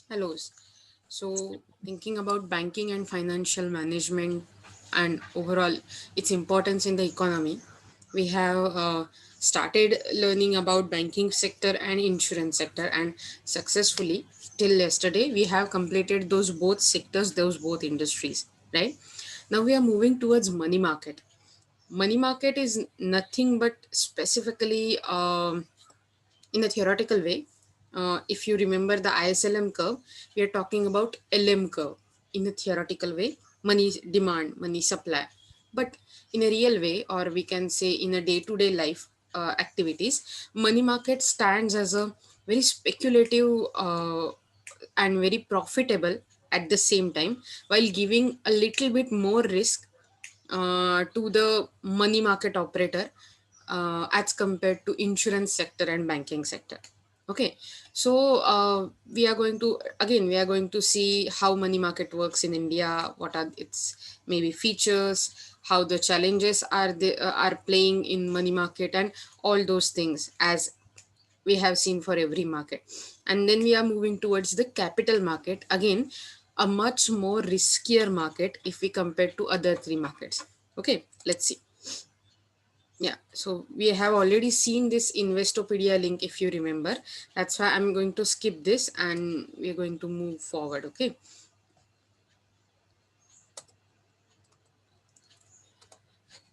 Hello. So, thinking about banking and financial management and overall its importance in the economy, we have started learning about banking sector and insurance sector, and successfully till yesterday we have completed those both sectors, those both industries. Right now, we are moving towards money market. Money market is nothing but specifically in a theoretical way. If you remember the ISLM curve, we are talking about LM curve in a theoretical way, money demand, money supply. But in a real way, or we can say in a day to day life activities, money market stands as a very speculative and very profitable at the same time, while giving a little bit more risk to the money market operator as compared to insurance sector and banking sector. Okay, so we are going to see how money market works in India, what are its maybe features, how the challenges are playing in money market, and all those things as we have seen for every market. And then we are moving towards the capital market, again a much more riskier market if we compare to other three markets. Okay, let's see. Yeah, so we have already seen this Investopedia link if you remember. That's why I'm going to skip this and we're going to move forward. Okay,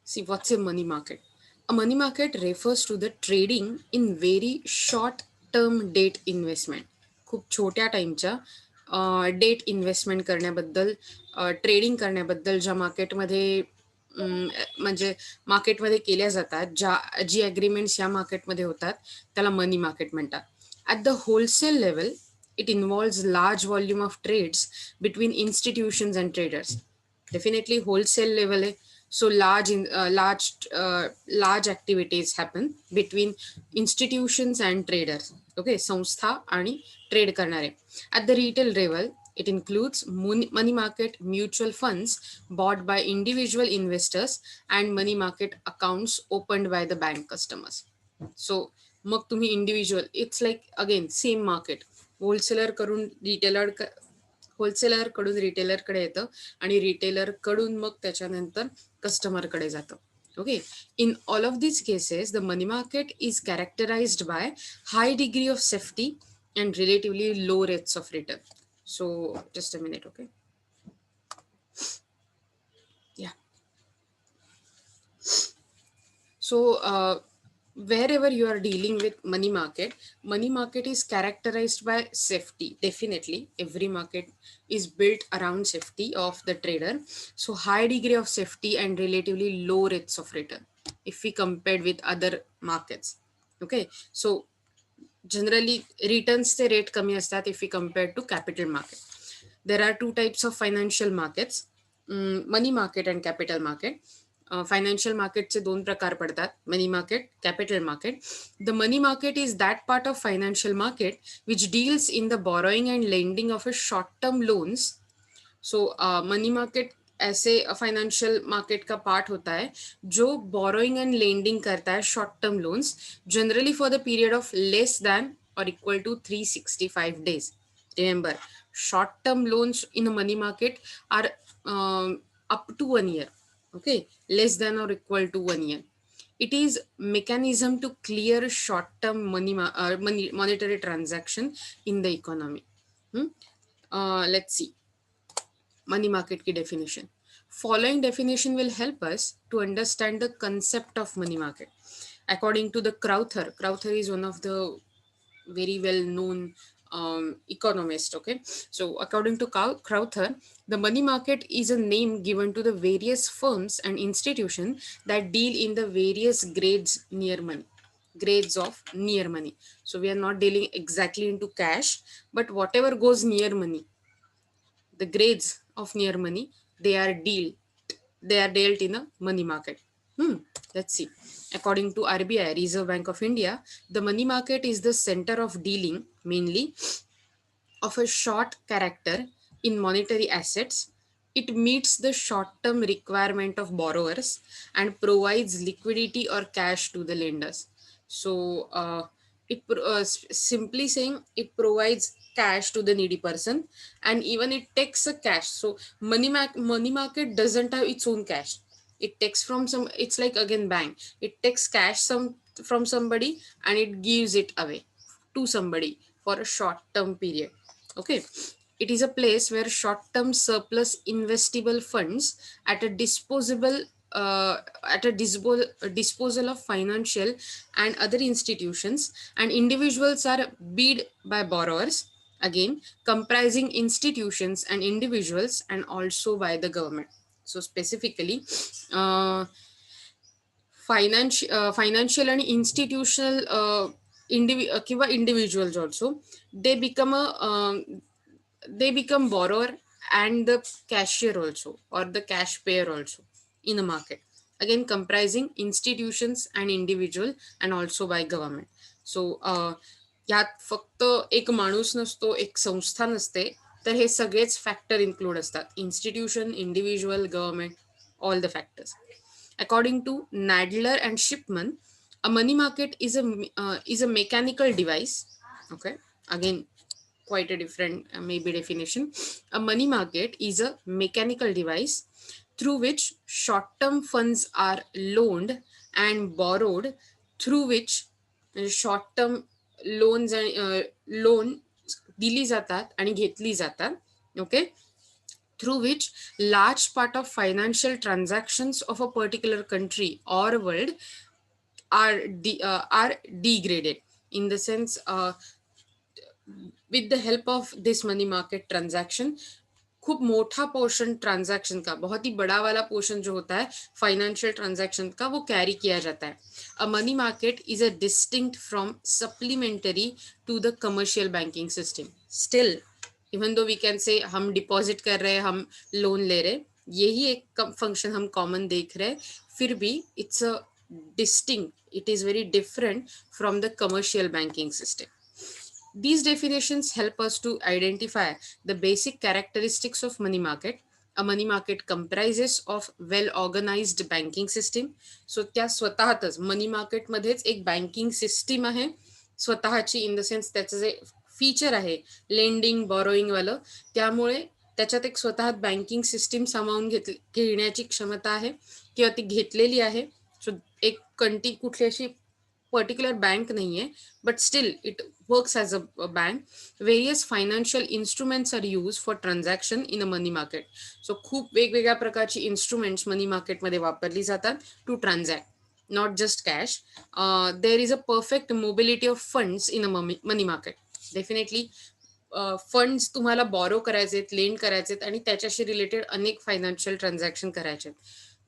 see what's a money market. A money market refers to the trading in very short term date investment. खूप छोट्या टाइमच्या date investment करण्याबद्दल, trading करण्याबद्दल ज्या मार्केटमध्ये म्हणजे मार्केटमध्ये केल्या जातात, जी ॲग्रीमेंट्स या मार्केटमध्ये होतात, त्याला मनी मार्केट म्हणतात. At the wholesale level, it involves large volume of trades between institutions and traders. Definitely wholesale level, so large activities happen between institutions and traders. Okay, संस्था आणि ट्रेड करणारे. At the retail level, it includes money market mutual funds bought by individual investors and money market accounts opened by the bank customers. So मग तुम्ही individual, it's like again same market. Wholesaler करून retailer wholesaler कडून रिटेलरकडे येतं आणि retailer कडून मग त्याच्यानंतर कस्टमरकडे जातं. Okay, in all of these cases, the money market is characterized by high degree of safety and relatively low rates of return. So, just a minute, okay? Yeah. So, wherever you are dealing with money market is characterized by safety. Definitely, every market is built around safety of the trader. So, high degree of safety and relatively low rates of return if we compared with other markets. Okay, so generally returns चे rate कमी असतात if we compare to capital market. There are two types of financial markets, money market and capital market. Financial मार्केटचे दोन प्रकार पडतात, money market, capital market. The money market is that part of financial market which deals in the borrowing and lending of a short term loans. So money market ऐसे financial market का part होता है जो borrowing and lending करता है short term loans, generally for the period of less than or equal to 365 days. Remember, short term loans in a money market are up to 1 year. Okay, less than or equal to 1 year. It is mechanism to clear short term monetary transaction in the economy. Let's see money market ki definition. Following definition will help us to understand the concept of money market. According to the Crowther is one of the very well known economist. Okay, so according to Crowther, the money market is a name given to the various firms and institutions that deal in the various grades of near money. So we are not dealing exactly into cash, but whatever goes near money, the grades of near money, they are dealt in a money market. Let's see. According to RBI, Reserve Bank of India, the money market is the center of dealing mainly of a short character in monetary assets. It meets the short term requirement of borrowers and provides liquidity or cash to the lenders. So Simply saying, it provides cash to the needy person, and even it takes a cash. So money market doesn't have its own cash. It takes from some, it's like again bank, it takes cash some from somebody and it gives it away to somebody for a short term period. Okay, it is a place where short term surplus investable funds at a disposable at a disposal of financial and other institutions and individuals are bid by borrowers, again comprising institutions and individuals and also by the government. So specifically, uh, financial and institutional किंवा individuals also, they become a they become borrower and the cashier also, or the cash payer also in a market, again comprising institutions and individual and also by government. So यात फक्त एक माणूस नसतो, एक संस्था नसते, तर हे सगळेच फॅक्टर इन्क्लूड असतात, institution, individual, government, all the factors. According to Nadler and Shipman, a money market is a mechanical device. Okay, again quite a different maybe definition. A money market is a mechanical device through which short-term funds are loaned and borrowed, through which short-term loans and loan दिली जातात आणि घेतली जातात. Okay, through which large part of financial transactions of a particular country or world are degraded, in the sense with the help of this money market transaction, खूब मोटा portion transaction का, बहुत ही बड़ा वाला पोर्शन जो होता है फाइनेंशियल ट्रांजैक्शन का, वो कैरी किया जाता है. A money market is a distinct from supplementary to the commercial banking system. Still, even though we can say हम डिपॉजिट कर रहे हैं, हम लोन ले रहे, यही एक फंक्शन हम कॉमन देख रहे हैं, फिर भी it's a distinct, it is very different from the commercial banking system. These definitions help us to identify the basic characteristics of money market. A money market comprises of well-organized banking system. So त्या स्वतःतच money मार्केटमध्येच एक banking system आहे स्वतःची, इन the sense त्याचं जे feature आहे lending borrowing वालं, त्यामुळे त्याच्यात एक स्वतः बँकिंग सिस्टीम सामावून घेण्याची क्षमता आहे किंवा ती घेतलेली आहे. सो एक कुठली अशी पर्टिक्युलर बँक नाही आहे, but still it works as a bank. Various financial instruments are use for transaction in a money market. So खूप वेगवेगळ्या प्रकारची इन्स्ट्रुमेंट्स मनी मार्केटमध्ये वापरली जातात to transact, not just cash. There is a perfect mobility of funds in a money market. Definitely, funds तुम्हाला borrow करायचे, land करायचे आणि त्याच्याशी रिलेटेड अनेक फाइनेंशियल ट्रांजैक्शन करायचे.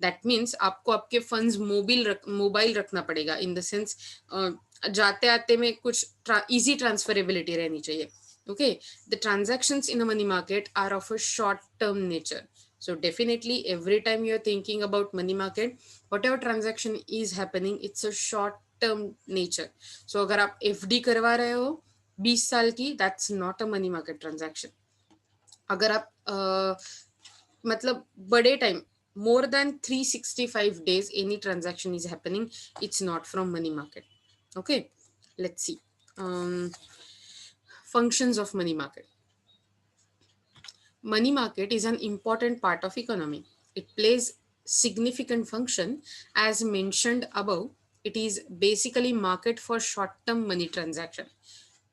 दैट मीन्स आपको आपके फंड्स मोबाइल रखना पड़ेगा, इन द सेंस जाते आते में कुछ इजी ट्रांसफरेबिलिटी रहनी चाहिए. Okay, the transactions in a money market are of a short term nature. So definitely every time you're thinking about money market, whatever transaction is happening, it's a short term nature. So अगर आप FD करवा रहे हो 20 साल की, that's not a money market transaction. अगर आप मतलब बड़े time, more than 365 days any transaction is happening, it's not from money market. Okay, let's see functions of money market. Money market is an important part of economy. It plays significant function as mentioned above. It is basically market for short term money transaction.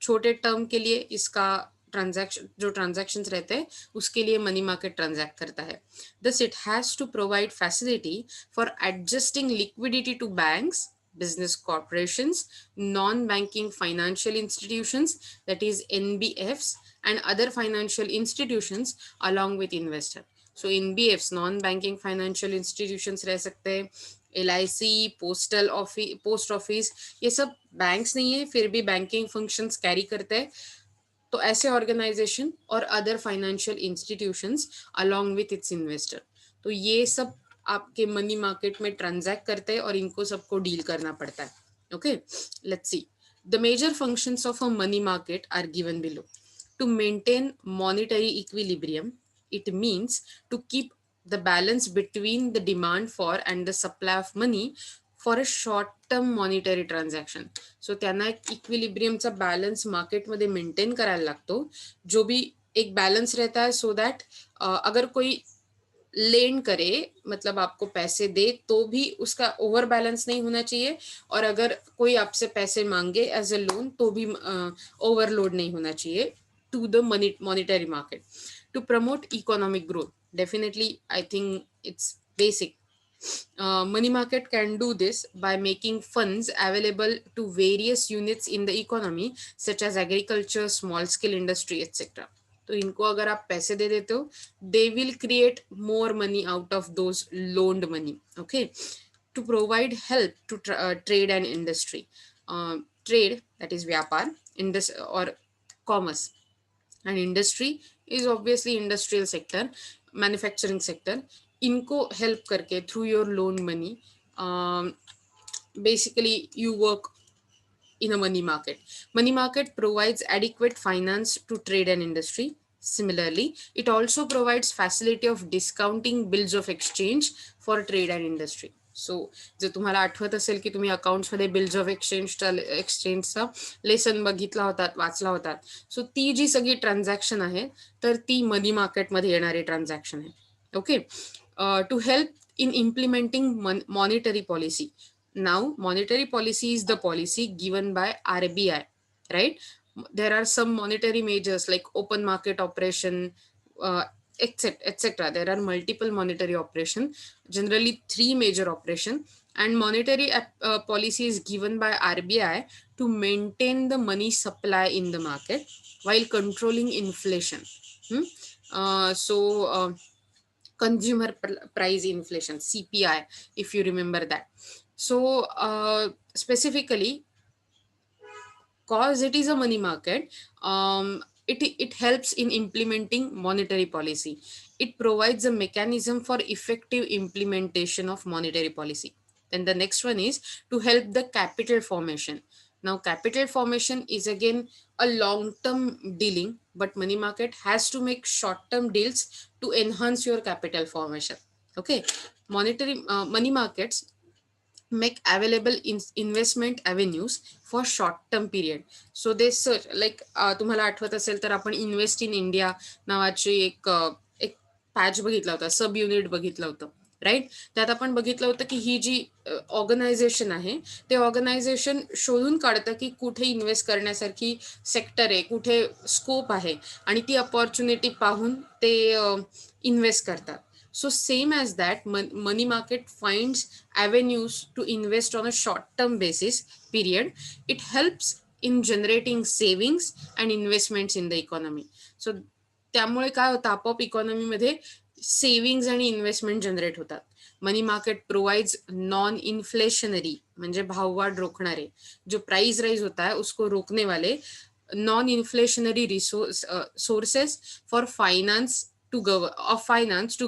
छोटे term के लिए इसका transaction, जो transactions रहते हैं उसके लिए money market transact करता है. Thus it has to provide facility for adjusting liquidity to banks, business corporations, non-banking financial institutions, that is NBFs, and other financial institutions along with investor. So NBFs, non-banking financial institutions रह सकते हैं, LIC, postal office, post office, ये सब banks नहीं है फिर भी banking functions carry करते हैं. तो ऐसे ऑर्गेनाइजेशन और other financial institutions along with its investor, तो ये सब आपके मनी मार्केट में ट्रांजैक्ट करते हैं और इनको सबको डील करना पड़ता है. Okay, let's see the major functions of a money market are given below. To maintain monetary equilibrium, it means to keep the balance between the demand for and the supply of money for a short term monetary transaction. So त्यांना एक इक्विलिब्रियमचा balance मार्केटमध्ये maintain करायला लागतो, जो भी एक balance रहता है, सो दैट अगर कोई लेंड करे, मतलब आपको पैसे दे, तो भी उसका ओवर बैलेंस नहीं होना चाहिए, और अगर कोई आपसे पैसे मांगे एज अ लोन, तो भी ओवरलोड नहीं होना चाहिए to the monetary market. To promote economic growth, definitely I think it's basic. Money market can do this by making funds available to various units in the economy, such as agriculture, small scale industry, etc. तो इनको अगर आप पैसे दे देते हो, they will create more money out of those loaned money. Okay, to provide help to trade and industry. Trade, that is vyapar, or commerce, and industry is obviously industrial sector, manufacturing sector. इनको help करके through your loan money, basically you work in a money market. Money market provides adequate finance to trade and industry. Similarly, it also provides facility of discounting bills of exchange for trade and industry. सो जर तुम्हाला आठवत असेल की तुम्ही अकाउंट्समध्ये bills of एक्सचेंजचा lesson बघितला होता, वाचला होता, सो ती जी सगळी ट्रान्झॅक्शन आहे, तर ती मनी मार्केटमध्ये येणारी ट्रान्झॅक्शन आहे. Okay, to help in implementing monetary policy. Now, monetary policy is the policy given by RBI, right? There are some monetary measures like open market operation, etc. There are multiple monetary operation, generally 3 major operation, and monetary policy is given by RBI to maintain the money supply in the market while controlling inflation. Hmm? So consumer price inflation, CPI, if you remember that. So specifically, cause it is a money market, it helps in implementing monetary policy. It provides a mechanism for effective implementation of monetary policy. Then the next one is to help the capital formation. Now, capital formation is again a long term dealing, but money market has to make short term deals to enhance your capital formation. Okay, money markets make available investment avenues for short term period. So they search like, तुम्हाला आठवत असेल तर आपण invest in India नावाची एक patch बघितला होता, sub unit बघितलं होतं, राईट? त्यात आपण बघितलं होतं की ही जी ऑर्गनायझेशन आहे, ते ऑर्गनायझेशन शोधून काढतं की कुठे इन्व्हेस्ट करण्यासारखी सेक्टर आहे, कुठे स्कोप आहे, आणि ती अपॉर्च्युनिटी पाहून ते इन्व्हेस्ट करतात. So same as that, money market finds avenues to invest on a short-term basis period. It helps in generating savings and investments in the economy. So त्यामुळे काय होतं, आपोआप इकॉनॉमीमध्ये सेव्हिंग्स आणि इन्व्हेस्टमेंट जनरेट होतात. Money market provides non inflationary, म्हणजे भाववाढ रोखणारे, जो price rise होता है उसको रोकने वाले non inflationary resource sources for finance to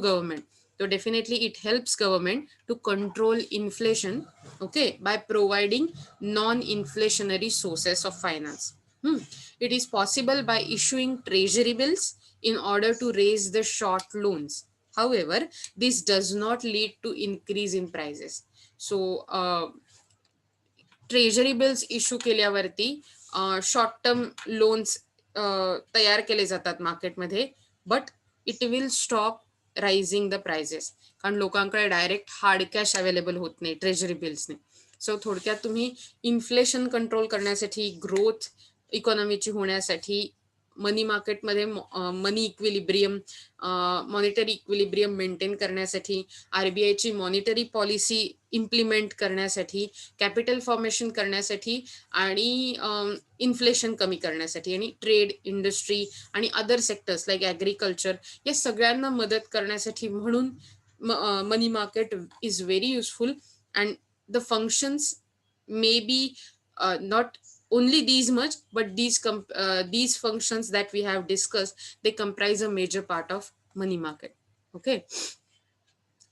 government. So definitely it helps government to control inflation, okay, by providing non-inflationary sources of finance. It is possible by issuing treasury bills in order to raise the short loans. However, this does not lead to increase in prices. So treasury bills issue केल्यावरती short term loans तयार केले जातात मार्केटमध्ये, but it will stop rising the prices, कारण लोकांकडे direct hard cash available होत नाही treasury बिल्सने. सो थोडक्यात तुम्ही इन्फ्लेशन कंट्रोल करण्यासाठी, ग्रोथ इकॉनॉमीची होण्यासाठी, मनी मार्केटमध्ये money equilibrium, monetary equilibrium maintain करण्यासाठी, आरबीआयची मॉनिटरी पॉलिसी इम्प्लिमेंट करण्यासाठी, कॅपिटल फॉर्मेशन करण्यासाठी, आणि इन्फ्लेशन कमी करण्यासाठी, आणि ट्रेड, इंडस्ट्री आणि अदर सेक्टर्स लाईक ॲग्रिकल्चर या सगळ्यांना मदत करण्यासाठी म्हणून money market is very useful. And the functions may be not only these much, but these functions that we have discussed, they comprise a major part of money market. Okay,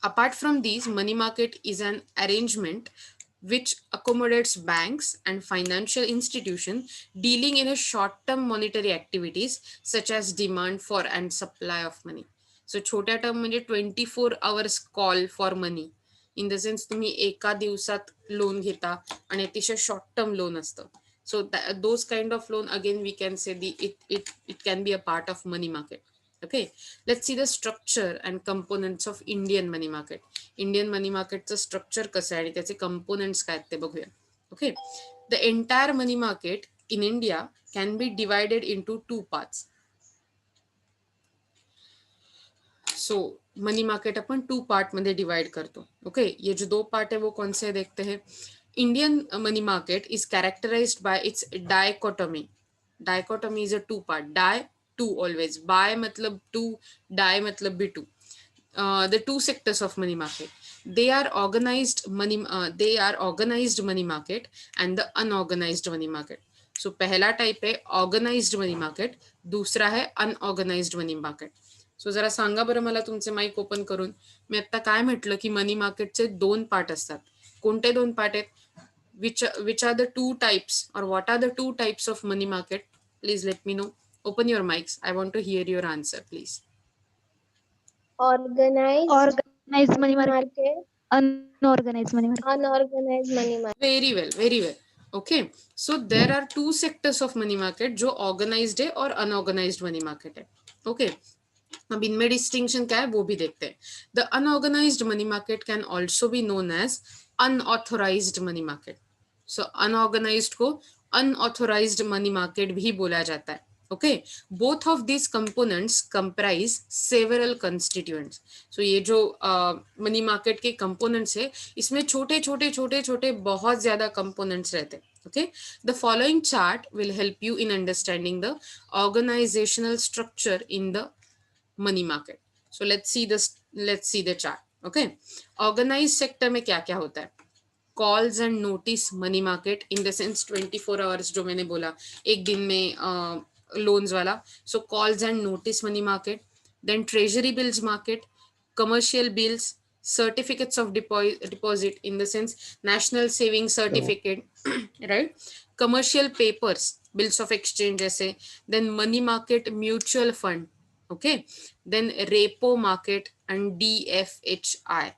apart from these, money market is an arrangement which accommodates banks and financial institutions dealing in a short term monetary activities such as demand for and supply of money. So छोट्या term म्हणजे 24 hours call for money, in the sense तुम्ही एका दिवसात loan घेता आणि अतिशय short term loan असतं. So those kind of loan, again we can say it can be a part of money market. Okay, let's see the structure and components of Indian money market. Indian money market चं structure कसं आहे आणि त्याचे components काय आहेत ते बघूया. Okay, the entire money market in India can be divided into two parts. So money market अपन 2 पार्ट में डिवाइड कर दो. ओके, ये जो 2 पार्ट है वो कौन से देखते हैं. Indian money market is characterised by its dichotomy. Dichotomy is a 2 part. Di two always, bi मतलब टू, डाय मतलब भी two. The two sectors of money market, they are organized money market and the unorganized money market. So पहला type है organised money market, दूसरा है unorganised money market. सो जरा सांगा बरं मला तुमचे माईक ओपन करून, मी आता काय म्हटलं की मनी मार्केटचे 2 पार्ट असतात. कोणते 2 पार्ट आहेत? which are the two types or what are the two types of money market? Please let me know. Open your mics, I want to hear your answer please. Organized money market, unorganized money market. Unorganized money market. Very well, very well. Okay, so there are two sectors of money market, जो organized है और unorganized money market है. Okay, अब इनमें distinction क्या है वो भी देखते हैं. The unorganised money market can also be known as unauthorised money market. So unorganised को अनऑथोराइज्ड मनी मार्केट भी बोला जाता है. Okay, both of this components comprise several constituents. So ये जो मनी मार्केट के कंपोनेंट्स है, इसमें छोटे छोटे छोटे छोटे बहुत ज्यादा कंपोनेंट्स रहते हैं. Okay, the following chart will help you in understanding the organizational structure in the money market. So let's see the chart. Okay, organized sector में क्या क्या होता है? Calls and notice money market, in the sense 24 hours जो मैंने बोला, एक दिन में लोन्स वाला. So calls and notice money market. Then treasury bills market, commercial bills, certificates of deposit, in the sense national saving certificate, right? Commercial papers, bills of exchange जैसे. then money market mutual fund. okay, then repo market and DFHI.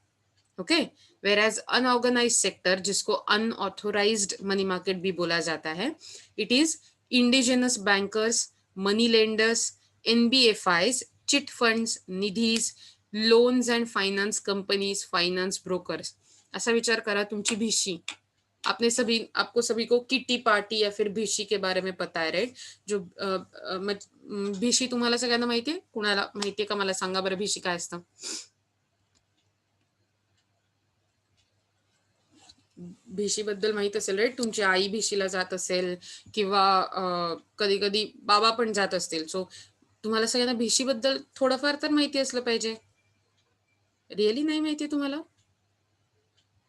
okay, whereas unorganized sector जिसको unauthorized money market भी बोला जाता है, it is indigenous bankers, money lenders, NBFIs, chit funds, nidhis, loans and finance companies, finance brokers. ऐसा विचार करा तुमची भिशी, आपको सभी को किटी पार्टी या फिर भिशी के बारे में पता है, राइट? जो भिशी तुम्हाला सगळ्यांना माहितीये? कुणाला माहितीये का? मला सांगा बरं भिशी काय असतं. भिशी बद्दल माहित असेल, राईट? तुमची आई भिशीला जात असेल किंवा कधी कधी बाबा पण जात असतील. सो तुम्हाला सगळ्यांना भिशी बद्दल थोडंफार तर माहिती असलं पाहिजे. रिअली नाही माहिती तुम्हाला?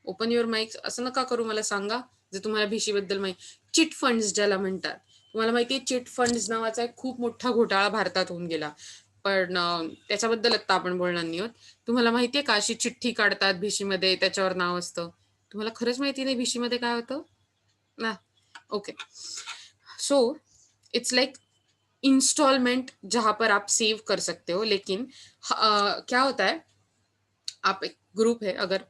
Open your mics. असं नका करू, मला सांगा जर तुम्हाला भिशी बद्दल माहिती. चिट फंड्स ज्याला म्हणतात, तुम्हाला माहितीये चिट फंड्स नावाचा एक खूप मोठा घोटाळा भारतात होऊन गेला, पण त्याच्याबद्दल आता आपण बोलणार नाही आहोत. तुम्हाला माहितीये का अशी चिठ्ठी काढतात भिशीमध्ये, त्याच्यावर नाव असतं. तुम्हाला खरंच माहिती नाही भिशीमध्ये काय होतं ना? Okay, so it's like instalment जहां पर आप सेव कर सकते हो. लेकिन क्या होता है, आप एक ग्रुप है, अगर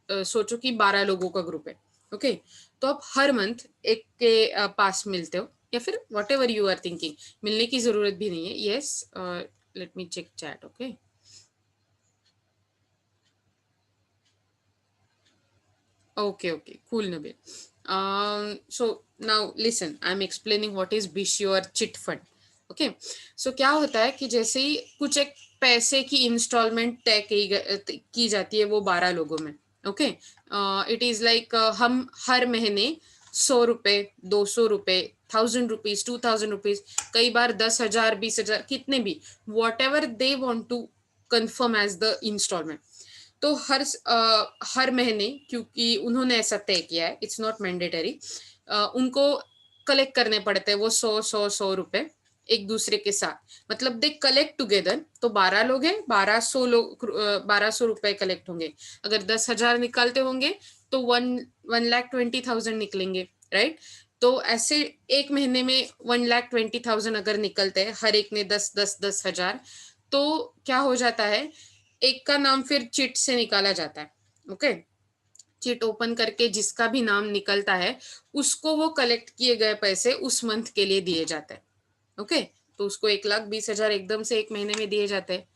सोचो कि 12 लोगों का ग्रुप है. ओके, तो आप हर मंथ एक के पास मिलते हो या फिर whatever you are thinking. मिलने की जरूरत भी नहीं है. Yes, let me check chat. Okay, okay, cool, Nabil. So now listen, I'm explaining what is Bishi or chit fund. Okay, so क्या होता है कि जैसे ही कुछ एक पैसे की इंस्टॉलमेंट तय की जाती है वो 12 लोगों में. ओके, इट इज लाइक हम हर महीने 100 रुपए, 200 रुपए, 1000 रुपीज, 2000 रुपीज, कई बार 10,000, 20,000, कितने भी, whatever they want to confirm as the instalment. तो हर महीने, क्योंकि उन्होंने ऐसा तय किया है, इट्स नॉट मैंडेटरी, उनको कलेक्ट करने पड़ते हैं वो 100 रुपए एक दूसरे के साथ. मतलब दे कलेक्ट टुगेदर. तो 12 लोग हैं, 1200 रुपए कलेक्ट होंगे. अगर 10,000 निकालते होंगे तो 1,20,000 निकलेंगे, राइट? तो ऐसे एक महीने में 1,20,000 अगर निकलते हैं, हर एक ने 10,000, तो क्या हो जाता है, एक का नाम फिर चिट से निकाला जाता है. ओके, चिट ओपन करके जिसका भी नाम निकलता है उसको वो कलेक्ट किए गए पैसे उस मंथ के लिए दिए जाते हैं. ओके, तो उसको 1,20,000 एकदम से एक महीने में दिए जाते हैं.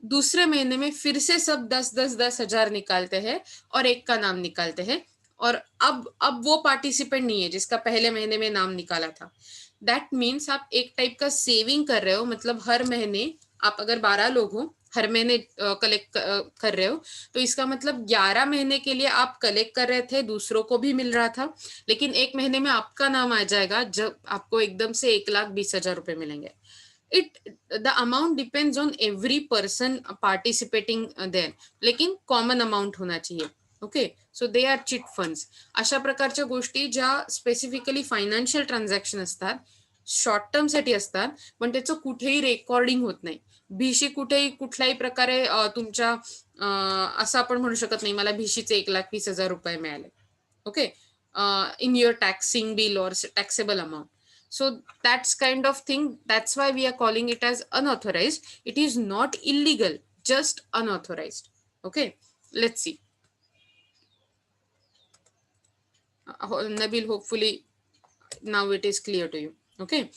दूसरे महीने में फिर से सब 10,000 निकालते हैं और एक का नाम निकालते हैं. और अब वो पार्टिसिपेंट नहीं है जिसका पहले महीने में नाम निकाला था. दैट मीन्स आप एक टाइप का सेविंग कर रहे हो. मतलब हर महीने आप अगर 12 लोग हो, हर महीने कलेक्ट कर रहे हो, तो इसका मतलब 11 महीने के लिए आप कलेक्ट कर रहे थे, दूसरों को भी मिल रहा था, लेकिन एक महीने में आपका नाम आ जाएगा जब आपको एकदम से 1,20,000 रुपए मिलेंगे. it the amount depends on every person participating there, लेकिन कॉमन अमाउंट होना चाहिए. Okay, so they are chit funds. अशा प्रकारच्या गोष्टी ज्या स्पेसिफिकली फायनान्शियल ट्रान्झॅक्शन असतात, शॉर्ट टर्म साठी असतात, पण त्याचं कुठेही रेकॉर्डिंग होत नाही. भीशी कुठेही कुठल्याही प्रकारे तुमच्या असं आपण म्हणू शकत नाही मला भीशीचे 1,20,000 रुपये मिळाले. Okay, in your taxing bill or taxable amount. So that's kind of thing. That's why we are calling it as unauthorized. It is not illegal, just unauthorized. Okay, let's see. Nabil, hopefully now it is clear to you. Okay,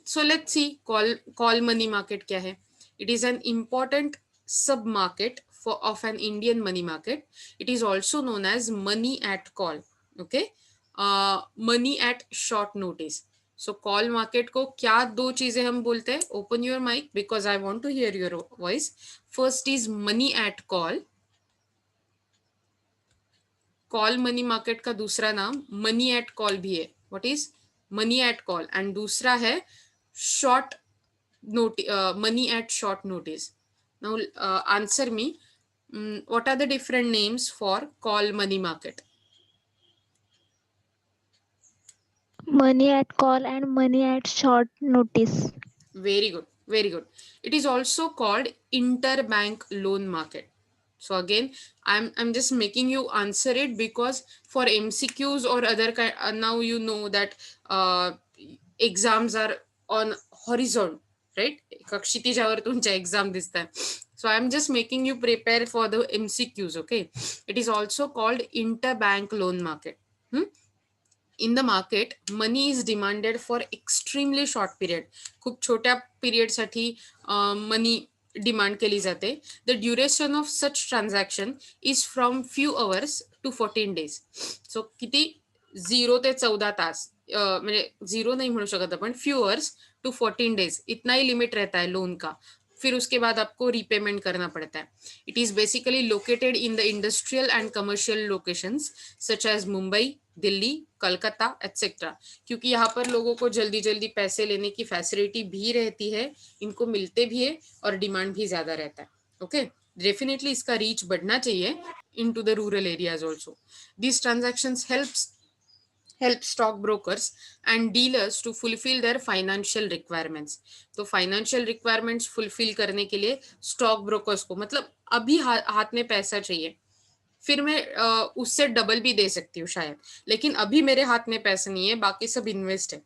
so let's see. Call money market क्या है? It is an important sub market of an Indian money market. It is also known as money at call. Okay, money at short notice. So call market को क्या दो चीजें हम बोलते हैं? Open your mic because I want to hear your voice. First is money at call. Call money market का दूसरा नाम मनी एट कॉल भी है. What is money at call? And दूसरा है short notice, money at short notice. Now answer me, what are the different names for call money market? Money at call and money at short notice. Very good, very good. It is also called interbank loan market. So again, I'm just making you answer it because for MCQs or other kind, now you know that exams are on horizon, right? क्षितिजावर तुमच्या exam दिसतात. So I'm just making you prepare for the MCQs. Okay, it is also called interbank loan market. In the market, money is demanded for extremely short period. खूप छोट्या period साठी money demand केली जाते. The duration of such transaction is from few hours to 14 days. So किती? 0 ते 14 तास, म्हणजे 0 नहीं म्हणू शकत अपन, फ्यू अवर्स टू 14 days, इतना ही लिमिट रहता है लोन का. फिर उसके बाद आपको रीपेमेंट करना पड़ता है. It is basically located in the industrial and commercial locations such as Mumbai, Delhi, Calcutta etcetera. क्योंकि यहाँ पर लोगों को जल्दी जल्दी पैसे लेने की फैसिलिटी भी रहती है, इनको मिलते भी है और डिमांड भी ज्यादा रहता है. ओके, डेफिनेटली इसका रीच बढ़ना चाहिए in to the rural areas also. This transactions help stockbrokers and dealers to fulfill their financial requirements. तो financial requirements fulfill करने के लिए stock brokers को, मतलब अभी हाथ में पैसा चाहिए, फिर मैं उससे डबल भी दे सकती हूँ शायद, लेकिन अभी मेरे हाथ में पैसा नहीं है, बाकी सब इन्वेस्ट है.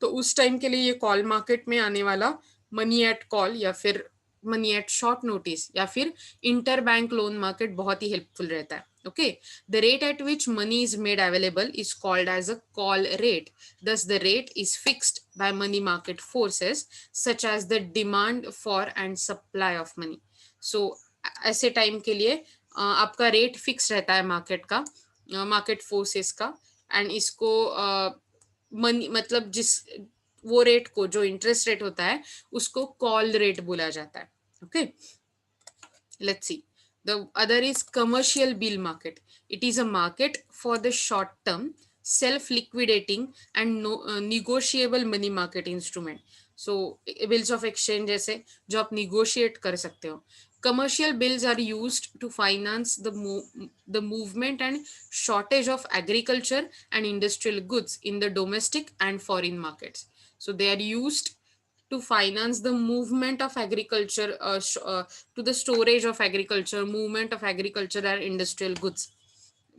तो उस टाइम के लिए ये कॉल मार्केट में आने वाला मनी एट कॉल या फिर मनी एट शॉर्ट नोटिस या फिर इंटर बैंक लोन मार्केट बहुत ही हेल्पफुल रहता है. Okay, the rate at which money is made available is called as a call rate. Thus, the rate is fixed by money market forces such as the demand for and supply of money. So, ऐसे time के लिए आपका rate fix रहता है market का, market forces का. And इसको money मतलब जिस वो रेट को, जो इंटरेस्ट रेट होता है, उसको कॉल रेट बोला जाता है. Okay, let's C. The other is commercial bill market. It is a market for the short term, self-liquidating and negotiable money market instrument. So bills of exchange जैसे जो आप negotiate कर सकते हो. Commercial bills are used to finance the movement and shortage of agriculture and industrial goods in the domestic and foreign markets. So they are used to finance the movement of agriculture, to the storage of agriculture, movement of agriculture and industrial goods,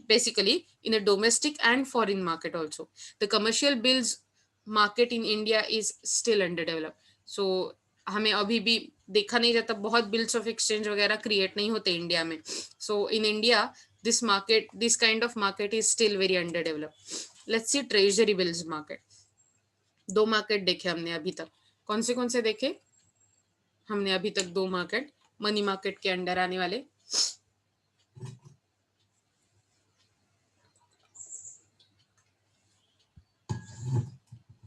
basically in a domestic and foreign market also. The commercial bills market in India is still underdeveloped. So हमें अभी भी देखा नहीं जाता, बहुत bills of exchange वगैरह create नहीं होते इंडिया में. So in India this kind of market is still very underdeveloped. Let's see treasury bills market. दो मार्केट देखे हमने अभी तक. कौन से देखे हमने अभी तक? दो मार्केट मनी मार्केट के अंडर आने वाले.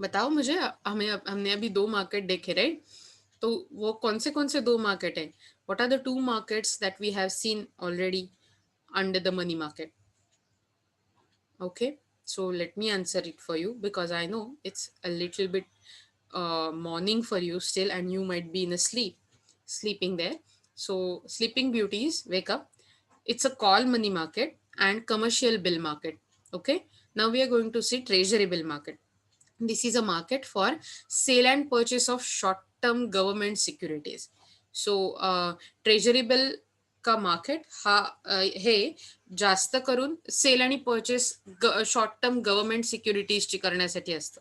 बताओ मुझे. हमने अभी दो मार्केट देखे, राइट? तो वो कौन से दो मार्केट है? What are the two markets that we have seen already under the money market? Okay, so let me answer it for you, because I know it's a little bit morning for you still, and you might be in a sleeping there. So sleeping beauties, wake up. It's a call money market and commercial bill market. Okay, now we are going to see treasury bill market. This is a market for sale and purchase of short term government securities. So treasury bill का market हा हे जास्त करून cell आणि purchase short term government सिक्युरिटीजची करण्यासाठी असतं.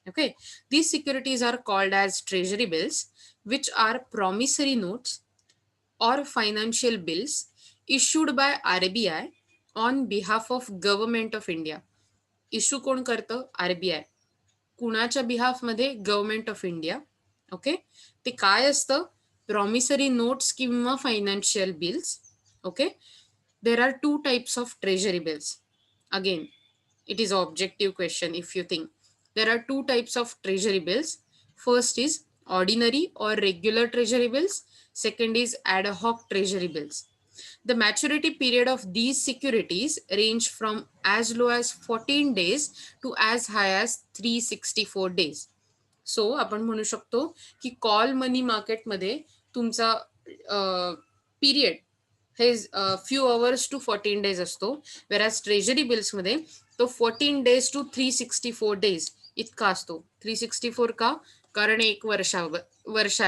Okay, these securities are called as treasury bills, which are promissory notes or financial bills issued by RBI on behalf of government of India. Issue कोण करतं? RBI. कुणाच्या behalf मध्ये? Government of India. Okay, ते काय असतं? Promissory notes किंवा financial bills. Okay, there are two types of treasury bills. Again, it is an objective question if you think. There are two types of treasury bills. First is ordinary or regular treasury bills. Second is ad hoc treasury bills. The maturity period of these securities range from as low as 14 days to as high as 364 days. So आपण म्हणू शकतो की call money मार्केटमध्ये तुमचा period हे few hours to 14 days असतो, whereas treasury bills मध्ये तो 14 डेज टू 364 डेज इतका असतो. 364 का? कारण एक वर्षा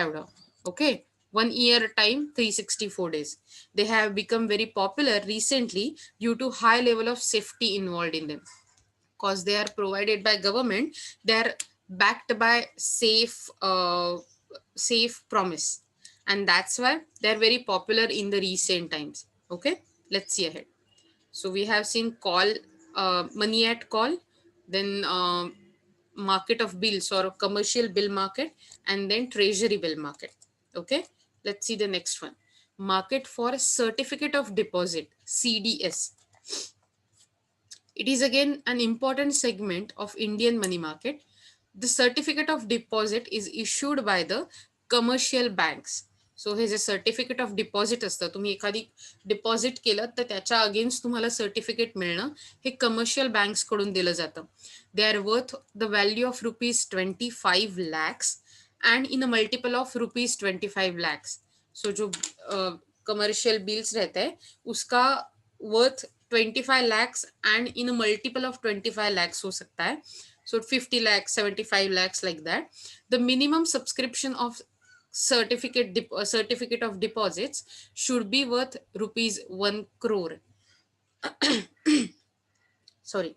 एवढं. Okay, 1 year time, 364 days. They have become very popular recently due to high level of safety involved in them. Because they are provided by government, they are backed by safe promise, and that's why they are very popular in the recent times. Okay, let's see ahead. So we have seen call, money at call, then market of bills or commercial bill market, and then treasury bill market. Okay, let's see the next one. Market for certificate of deposit, CDS. It is again an important segment of Indian money market. The certificate of deposit is issued by the commercial banks. So हे जे certificate of deposit असतं, तुम्ही एखादी deposit केलं तर त्याच्या against तुम्हाला certificate मिळणं हे कमर्शियल बँक्स कडून दिलं जातं. They are worth the value of ₹25 lakhs and in a multiple of ₹25 lakhs. So जो कमर्शियल बिल्स रहता है उसका worth 25 lakhs and in a multiple of 25 lakhs हो सकता है. So 50 lakhs, 75 lakhs, like that. The minimum subscription of certificate of deposits should be worth ₹1 crore. Sorry.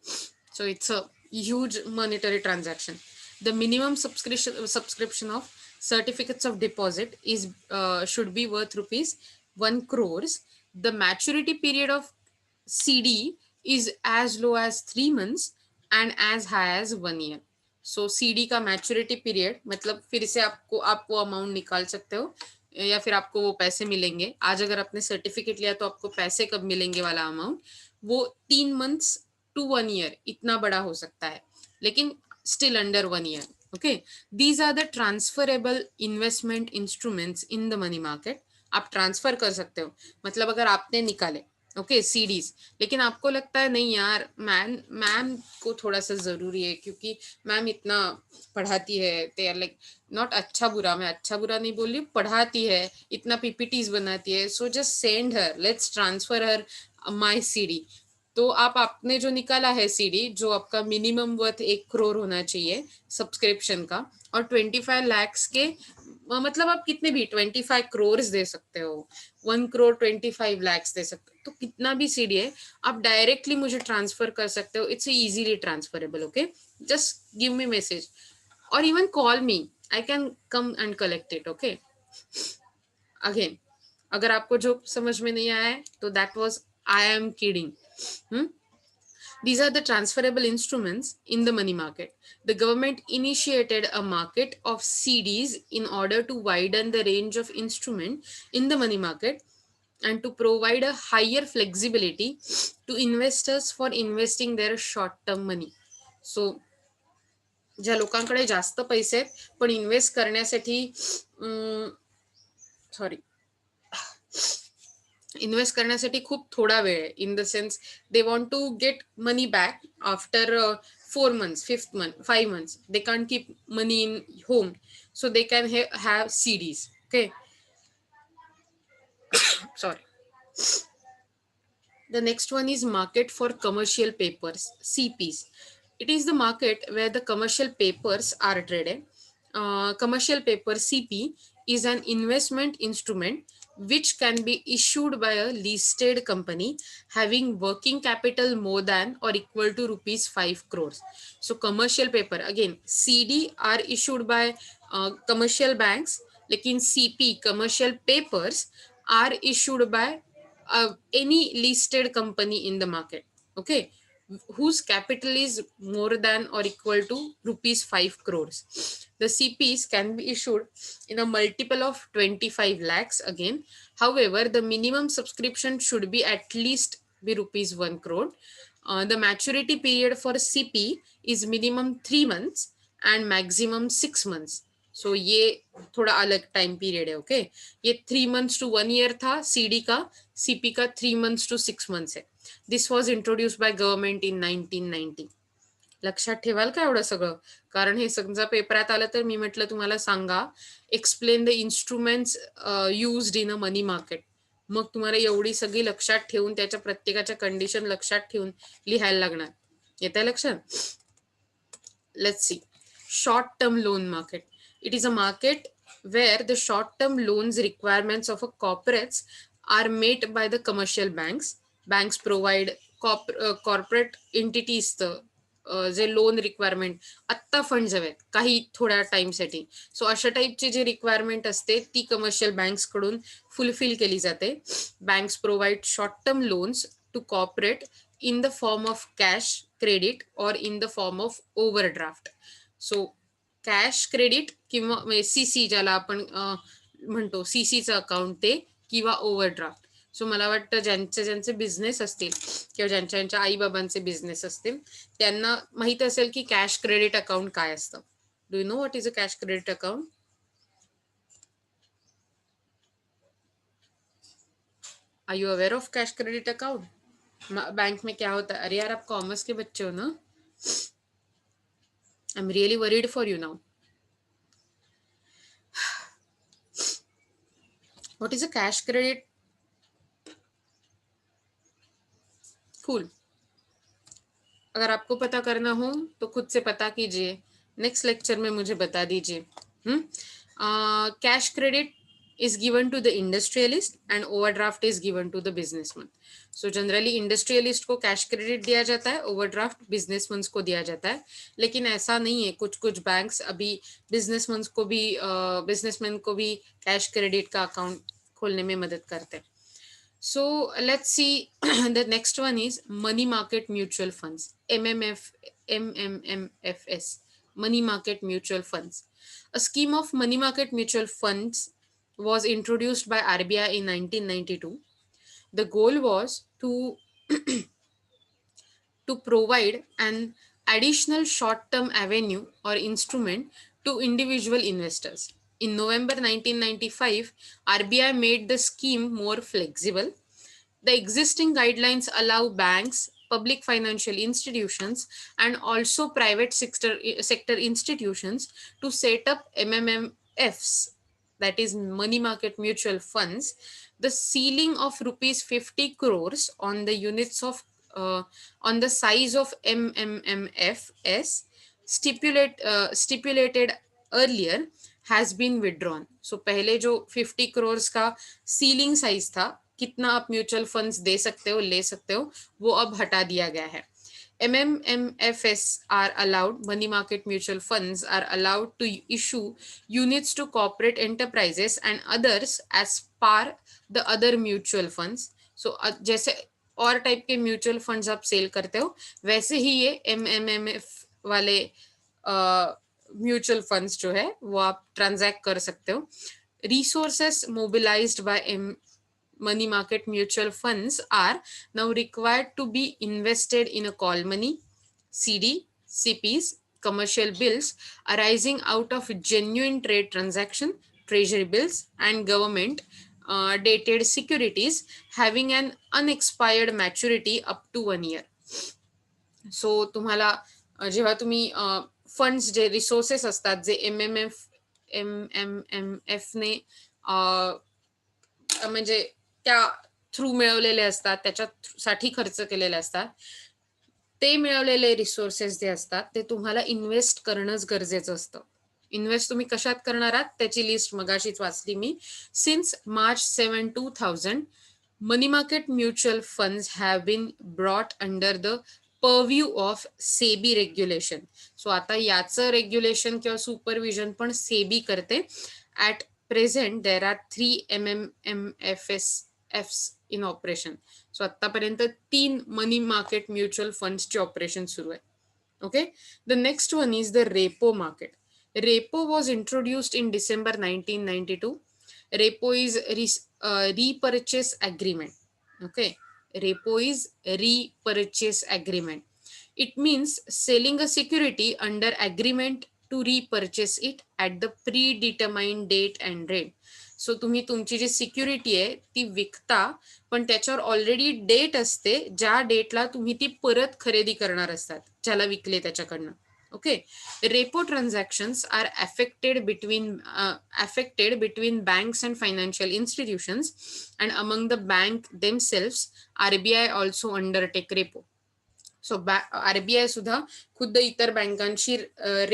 So it's a huge monetary transaction. The minimum subscription of certificates of deposit is should be worth ₹1 crores. The maturity period of CD is as low as 3 months and as high as 1 year. So CD का maturity period मतलब फिर से आपको amount निकाल सकते हो या फिर आपको वो पैसे मिलेंगे. आज अगर आपने सर्टिफिकेट लिया तो आपको पैसे कब मिलेंगे वाला अमाउंट, वो 3 months to 1 year इतना बड़ा हो सकता है, लेकिन still under 1 year. Okay, these are the transferable investment instruments in the money market. आप ट्रांसफर कर सकते हो, मतलब अगर आपने निकाले ओके सीडीज, लेकिन आपको लगता है नहीं यार मैम को थोड़ा सा जरूरी है क्योंकि मैम इतना पढ़ाती है, दे आर लाइक नॉट अच्छा बुरा, मैं अच्छा बुरा नहीं बोल रही, पढ़ाती है, इतना पीपीटीज बनाती है, so just send her, let's transfer her my CD. तो आप आपने जो निकाला है सीडी, जो आपका मिनिमम वर्थ 1 crore होना चाहिए सब्सक्रिप्शन का, और 25 lakhs के मतलब आप कितने भी 25 crores दे सकते हो, 1 crore 25 lakhs दे सकते हो, तो कितना भी सीडी है आप डायरेक्टली मुझे ट्रांसफर कर सकते हो. It's easily transferable. Okay, just give me message और even call me, I can come and collect it. Okay, again अगर आपको जो समझ में नहीं आया है तो that was I am kidding. These are the transferable instruments in the money market. The government initiated a market of CDs in order to widen the range of instrument in the money market and to provide a higher flexibility to investors for investing their short term money. So ज्या लोकांकडे जास्त पैसे आहेत पण invest करण्यासाठी sorry invest करण्यासाठी खूप थोडा वेळ आहे, in the sense they want to get money back after 4 months, 5th month, 5 months. They can't keep money in home, so they can have CDs. Okay. Sorry. The next one is market for commercial papers, CPs. It is the market where the commercial papers are traded. Commercial paper, CP, is an investment instrument which can be issued by a listed company having working capital more than or equal to rupees 5 crores. So commercial paper, again, CD are issued by commercial banks, like in CP, commercial papers are issued by any listed company in the market, okay, whose capital is more than or equal to rupees 5 crores. The CPs can be issued in a multiple of 25 lakhs again. However, the minimum subscription should be at least be rupees 1 crore. The maturity period for CP is minimum 3 months and maximum 6 months. सो ये थोड़ा अलग time period है. Okay, ये 3 months to 1 year था CD का. CP का 3 months to 6 months है. This was introduce by government in 1990. लक्षात ठेवाल का एवढं सगळं, कारण हे समजा पेपरात आलं तर मी म्हटलं तुम्हाला सांगा explain the instruments used in a money market. मग तुम्हाला एवढी सगळी लक्षात ठेवून त्याच्या प्रत्येकाच्या कंडिशन लक्षात ठेवून लिहायला लागणार. येत आहे लक्षात? Let's see. Short term loan market. It is a market where the short-term loans requirements of a corporates are met by the commercial banks. Banks provide corporate entities J loan requirement आत्ता funds हवेत काही थोड्या टाइमसाठी. सो अशा टाईपची जी requirement असते ती commercial banks कडून fulfil केली जाते. Banks provide short term loans to corporate in the form of cash credit और in the form of overdraft. So cash credit किंवा सीसी ज्याला आपण म्हणतो सीसीचं अकाउंट ते किंवा ओव्हरड्राफ्ट. सो मला वाटतं ज्यांचे बिझनेस असतील किंवा ज्यांच्या आई बाबांचे बिझनेस असतील त्यांना माहित असेल की कॅश क्रेडिट अकाउंट काय असतं. Do you know what is a cash credit account? Are you aware of cash credit account? Bank में क्या होता है? अरे यार आप कॉमर्स के बच्चे हो ना. I am really worried for you now. What is a cash credit? Cool. अगर आपको पता करना हो तो खुद से पता कीजिए, नेक्स्ट लेक्चर में मुझे बता दीजिए. Cash credit is given to the industrialist and overdraft is given to the businessman. So generally industrialist को कैश क्रेडिट दिया जाता है, ओवरड्राफ्ट बिजनेसमैन को दिया जाता है. लेकिन ऐसा नहीं है, कुछ बैंक्स अभी बिजनेसमैन को भी कैश क्रेडिट का अकाउंट खोलने में मदद करते हैं. So let's see. The next one is money market mutual funds, MMFS, money market mutual funds. A scheme of money market mutual funds was introduced by RBI in 1992. The goal was to provide an additional short-term avenue or instrument to individual investors. In November 1995, RBI made the scheme more flexible. The existing guidelines allow banks, public financial institutions, and also private sector institutions to set up MMFs, that is money market mutual funds. The ceiling of rupees 50 crores on the units of on the size of MMFS stipulated earlier has been withdrawn. So पहले जो 50 crores का ceiling size था, कितना आप mutual funds दे सकते हो, ले सकते हो, वो अब हटा दिया गया है. MMFS are allowed, money market mutual funds are allowed to issue units to corporate enterprises and others as par the other mutual funds. So जैसे और टाइप के म्यूचुअल फंड्स आप सेल करते हो, वैसे ही ये MMMF वाले म्यूचुअल फंड्स जो है वो आप ट्रांजैक्ट कर सकते हो. Resources mobilized by money market mutual funds are now required to be invested in a call money, CD, CPs, commercial bills arising out of genuine trade transaction, treasury bills, and government dated securities having an unexpired maturity up to 1 year. सो तुम्हाला जेव्हा तुम्ही funds जे resources असतात जे MMF ने म्हणजे त्या through मिळवलेले असतात, त्याच्यासाठी खर्च केलेले असतात, ते मिळवलेले रिसोर्सेस जे असतात ते तुम्हाला इन्व्हेस्ट करणंच गरजेचं असतं. इन्व्हेस्ट तुम्ही कशात करणार आहात त्याची लिस्ट मगाशीच वाचली मी. Since March 7, 2000 money market mutual funds have been brought under the purview of SEBI regulation. सो आता याचं रेग्युलेशन किंवा सुपरविजन पण सेबी करते. At present there are 3 MMFs in operation. So आतापर्यंत 3 मनी मार्केट म्युच्युअल फंड्सचे ऑपरेशन सुरू आहे. Okay, the next one is the repo market. Repo was introduced in December 1992. Repo is repurchase agreement. Okay, repo is repurchase agreement. It means selling a security under agreement to repurchase it at the predetermined date and rate. सो तुम्ही तुमची जी security आहे ती विकता, पण त्याच्यावर already date असते ज्या डेटला तुम्ही ती परत खरेदी करणार असतात ज्याला विकले त्याच्याकडनं. Okay, repo transactions are affected between banks and financial institutions, and among the bank themselves, RBI also undertake repo. So RBI सुद्धा खुद्द इतर बँकांशी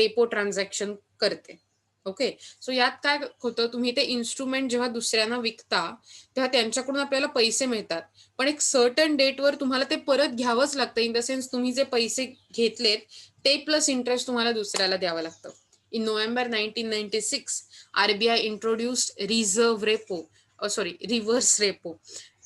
रेपो ट्रान्झॅक्शन करते. ओके, सो यात काय होतं, तुम्ही ते इन्स्ट्रुमेंट जेव्हा दुसऱ्यांना विकता तेव्हा त्यांच्याकडून आपल्याला पैसे मिळतात, पण एक सर्टन डेटवर तुम्हाला ते परत घ्यावंच लागतं. इन द सेन्स तुम्ही जे पैसे घेतलेत ते प्लस इंटरेस्ट तुम्हाला दुसऱ्याला द्यावं लागतं. इन November 1996, RBI introduced reverse repo.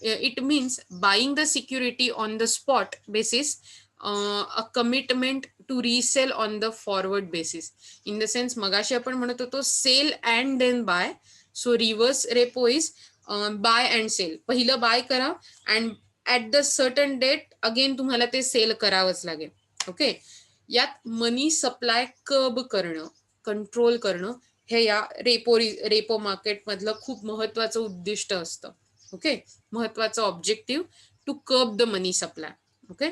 It means buying the security on the spot basis, a commitment to resell on the forward basis. In the sense मगाशी आपण म्हणत होतो sell and then buy. So reverse repo is buy and sell. पहिलं buy करा and at the certain date again तुम्हाला ते cell करावंच लागेल. ओके, यात मनी सप्लाय कर्ब करणं, कंट्रोल करणं हे या रेपो मार्केट मधलं खूप महत्वाचं उद्दिष्ट असतं. ओके, महत्वाचं objective to curb the money supply. Okay,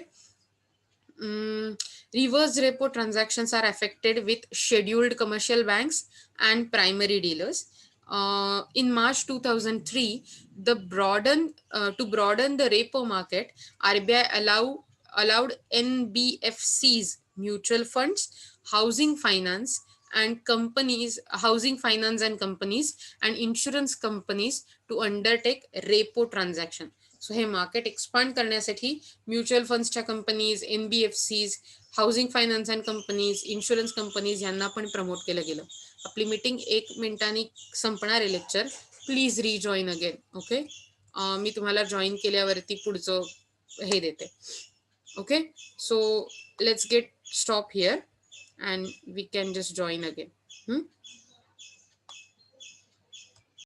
reverse repo transactions are affected with scheduled commercial banks and primary dealers. In March 2003, to broaden the repo market, RBI allowed NBFCs, mutual funds, housing finance and companies and insurance companies to undertake repo transaction. सो हे market expand करण्यासाठी mutual फंड्सच्या companies, NBFCs, housing finance and companies, insurance companies यांना पण promote केलं गेलं. आपली meeting 1 मिनिटांनी संपणार आहे lecture. Please rejoin again. Okay, मी तुम्हाला जॉईन केल्यावरती पुढचं हे देते. Okay, so let's get stop here and we can just join again.